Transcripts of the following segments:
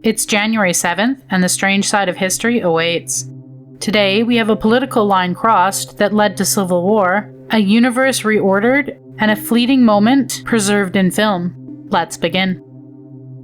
It's January 7th, and the strange side of history awaits. Today, we have a political line crossed that led to civil war, a universe reordered, and a fleeting moment preserved in film. Let's begin.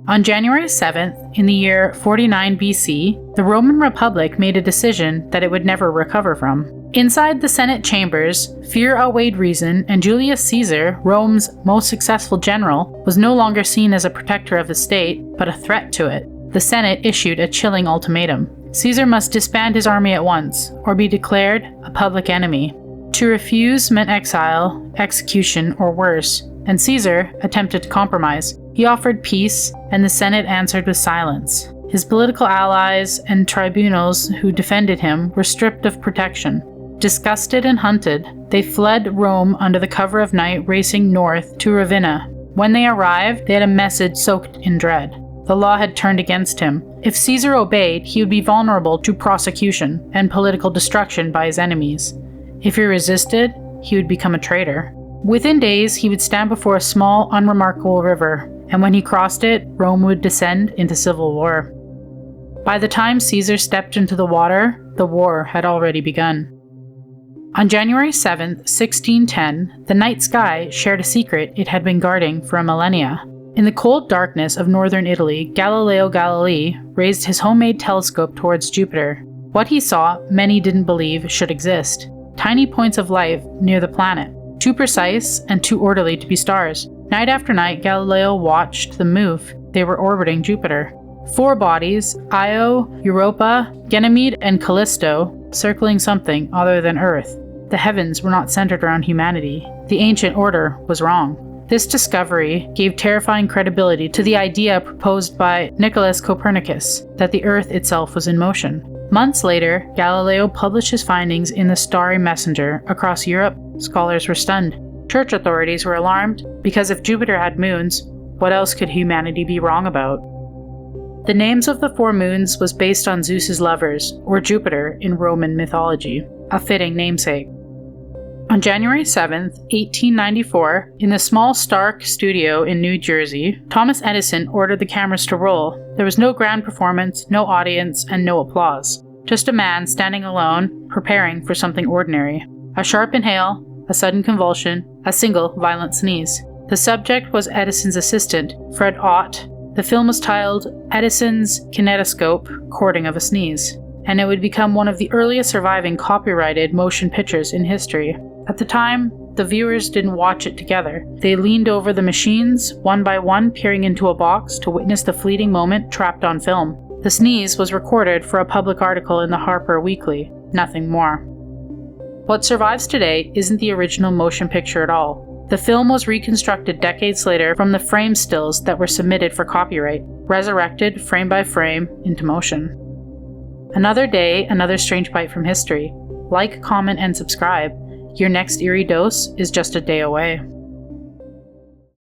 On January 7th, in the year 49 BC, the Roman Republic made a decision that it would never recover from. Inside the Senate chambers, fear outweighed reason, and Julius Caesar, Rome's most successful general, was no longer seen as a protector of the state, but a threat to it. The Senate issued a chilling ultimatum. Caesar must disband his army at once, or be declared a public enemy. To refuse meant exile, execution, or worse, and Caesar attempted to compromise. He offered peace, and the Senate answered with silence. His political allies and tribunals who defended him were stripped of protection. Disgusted and hunted, they fled Rome under the cover of night, racing north to Ravenna. When they arrived, they had a message soaked in dread. The law had turned against him. If Caesar obeyed, he would be vulnerable to prosecution and political destruction by his enemies. If he resisted, he would become a traitor. Within days, he would stand before a small, unremarkable river, and when he crossed it, Rome would descend into civil war. By the time Caesar stepped into the war had already begun. On January 7, 1610, the night sky shared a secret it had been guarding for a millennia. In the cold darkness of northern Italy, Galileo Galilei raised his homemade telescope towards Jupiter. What he saw, many didn't believe should exist. Tiny points of light near the planet, too precise and too orderly to be stars. Night after night, Galileo watched them move. They were orbiting Jupiter. 4 bodies, Io, Europa, Ganymede, and Callisto, circling something other than Earth. The heavens were not centered around humanity. The ancient order was wrong. This discovery gave terrifying credibility to the idea proposed by Nicholas Copernicus that the Earth itself was in motion. Months later, Galileo published his findings in the Starry Messenger. Across Europe, scholars were stunned. Church authorities were alarmed, because if Jupiter had moons, what else could humanity be wrong about? The names of the 4 moons was based on Zeus's lovers, or Jupiter in Roman mythology, a fitting namesake. On January 7, 1894, in the small Stark studio in New Jersey, Thomas Edison ordered the cameras to roll. There was no grand performance, no audience, and no applause. Just a man standing alone, preparing for something ordinary. A sharp inhale, a sudden convulsion, a single violent sneeze. The subject was Edison's assistant, Fred Ott. The film was titled Edison's Kinetoscope, Recording of a Sneeze, and it would become one of the earliest surviving copyrighted motion pictures in history. At the time, the viewers didn't watch it together. They leaned over the machines, one by one, peering into a box to witness the fleeting moment trapped on film. The sneeze was recorded for a public article in the Harper Weekly, nothing more. What survives today isn't the original motion picture at all. The film was reconstructed decades later from the frame stills that were submitted for copyright, resurrected frame by frame into motion. Another day, another strange bite from history. Like, comment, and subscribe. Your next eerie dose is just a day away.